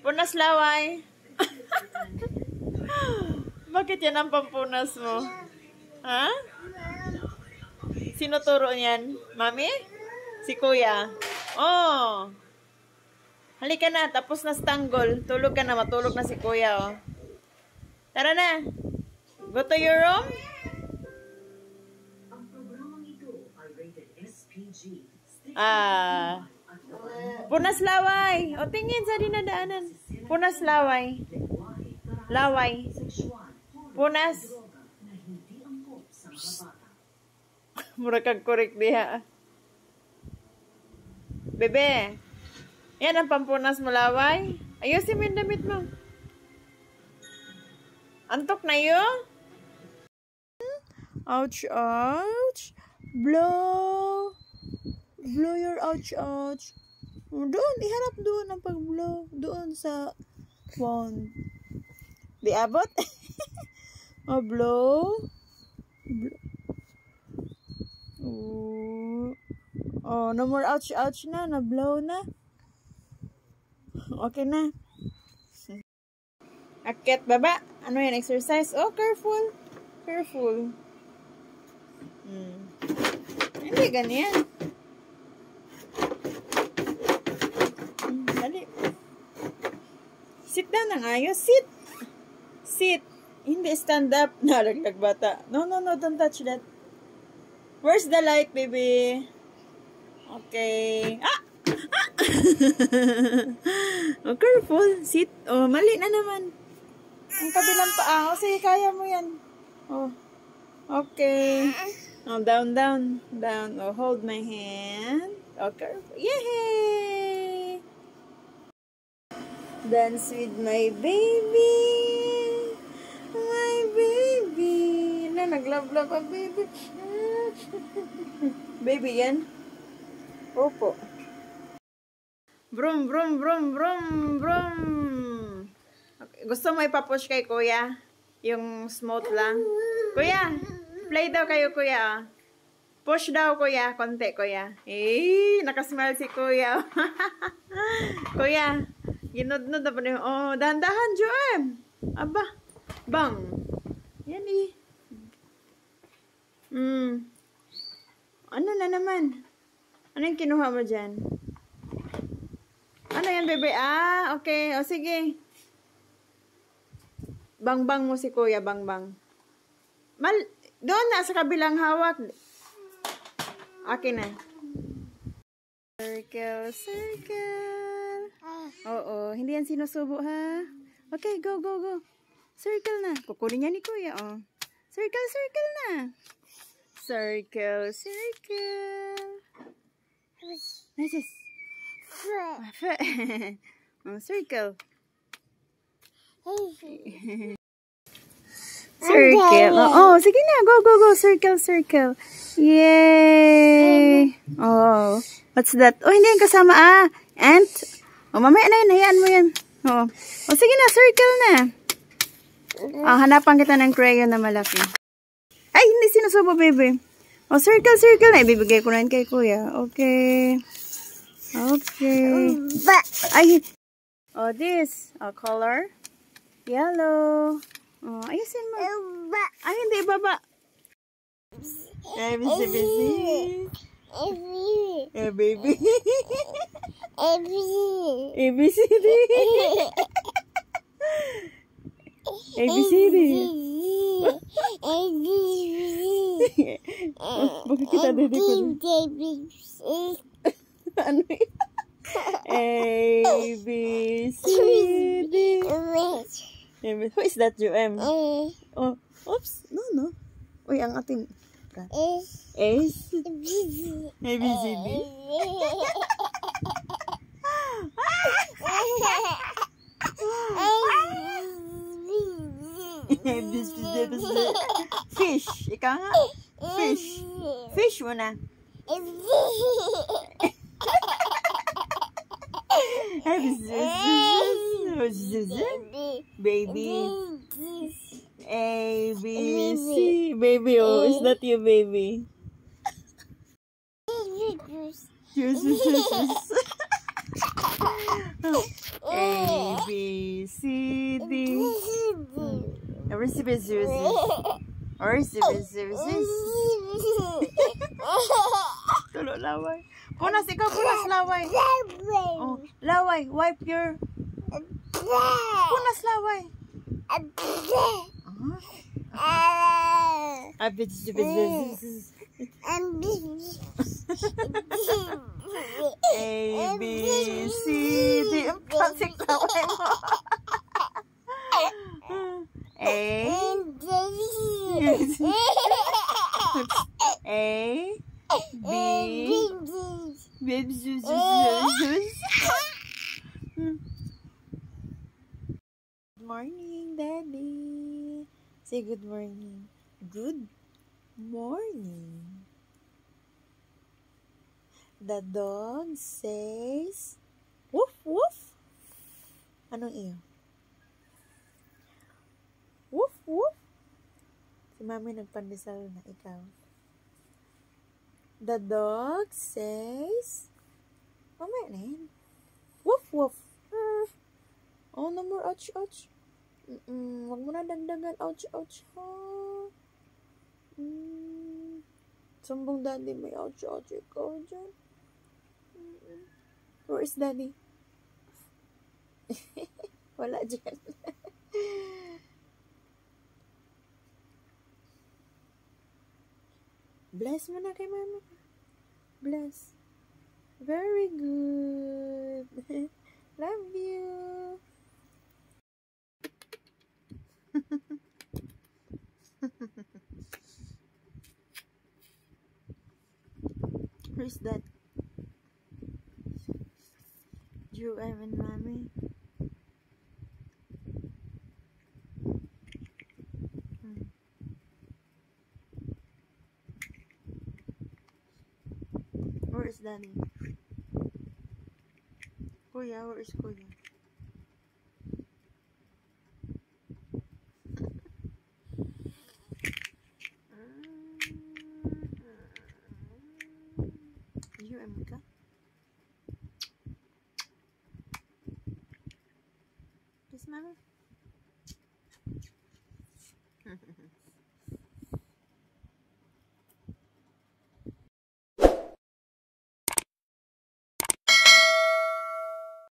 Punas laway. Bakit yan ang pampunas mo? Ha? Sino turo niyan? Mami? Si kuya. Oh. Halika na, tapos na stanggol. Tulog ka na, matulog na si kuya, oh. Tara na. Go to your room. Punas laway. O, tingin sa dinadaanan. Punas laway. Laway. Punas. Mura kag korek diha. Bebe. Yan ang pampunas mo, laway. Ayusin mo yung damit mo. Antok na yun? Ouch, ouch. Blow. Blow your ouch, ouch. Doon, iharap doon ang pag-blow. Doon sa phone. Di abot? Oh, blow. Blow. Oh, no more ouch, ouch na. Na-blow na. Okay na. Akit, baba. Ano yan? Exercise? Oh, careful. Careful. Hindi ganyan. Dali. Sit down na nga yun. Sit. Sit. Hindi stand up. Nalaglag bata. No, no, no. Don't touch that. Where's the light, baby? Okay. Ah! Oh, careful. Sit. Oh, mali na naman. Ang kabilang paa. Oh, sige, kaya mo yan. Oh. Okay. Oh, down, down. Down. Oh, hold my hand. Oh, careful. Yay! Dance with my baby. My baby. Na, naglablab ang baby. Baby yan? Opo. Brum, brum, brum, brum, brum. Okay. Gusto mo ipapush kay kuya? Yung smooth lang? Kuya, play daw kayo kuya. Push daw kuya. Konti kuya. Eh, nakasmile si kuya. Kuya, ginod-nod na pa niyo. Oh, dahan-dahan, Joem. Aba, bang. Yan eh. Ano na naman? Ano yung kinuha mo dyan? Ano yan, bebe? Ah, okay. O, sige. Bang-bang mo si kuya, bang-bang. Doon na, sa kabilang hawak. Okay na. Circle, circle. Oo, hindi yan sinusubo, ha? Okay, go, go, go. Circle na. Kukunin niya ni kuya, oh. Circle, circle na. Circle, circle. Nice. Circle. Circle. Oh, sige na. Go, go, go. Circle, circle. Yay! Oh, what's that? Oh, hindi yung kasama. Ah, ant. Oh, mamaya na yun. Hayaan mo yan. Oh, sige na. Circle na. Oh, hanapan kita ng crayon na malaki. Ay, hindi sinusubo, baby. Oh, circle, circle na. Ibibigay ko na yun kay kuya. Okay. Okay. Ay. Oh, this. Oh, color. Yellow. Oh, ayusin mo. Ay, hindi, baba. ABC. Eh, baby. ABCD. ABCD. Bakit kita dito? Ano yun? ABCD. Who is that, Joem? Oh, oops. No. Uy, ang ating... S. ABCD. Fish. Ikaw nga? Fish. Fish muna. Baby. A, B, C. Baby, oh, is that you, baby? Juice. A, B, Tulo laway. Punas ikaw, punas laway. Oh, laway, wipe your. Punas laway. A, B, C, D. Pasik laway mo. A, B, Good morning, Daddy. Say good morning. Good morning. The dog says, woof, woof. Anong iyo? Woof, woof. Si Mami nagpandesal na ikaw. The dog says, mamaya na yan. Woof, woof. Oh, no more ouch, ouch. Wag mo na dagdagan. Ouch, ouch. Ha? Sumbong Daddy, may ouch, ouch. Ikaw dyan. Where is Daddy? Wala dyan. Bless mo na kay Mama. Bless. Very good. Love you. Who's that? You, Evan, Mommy. Where is Daddy? Kuya, where is Kuya?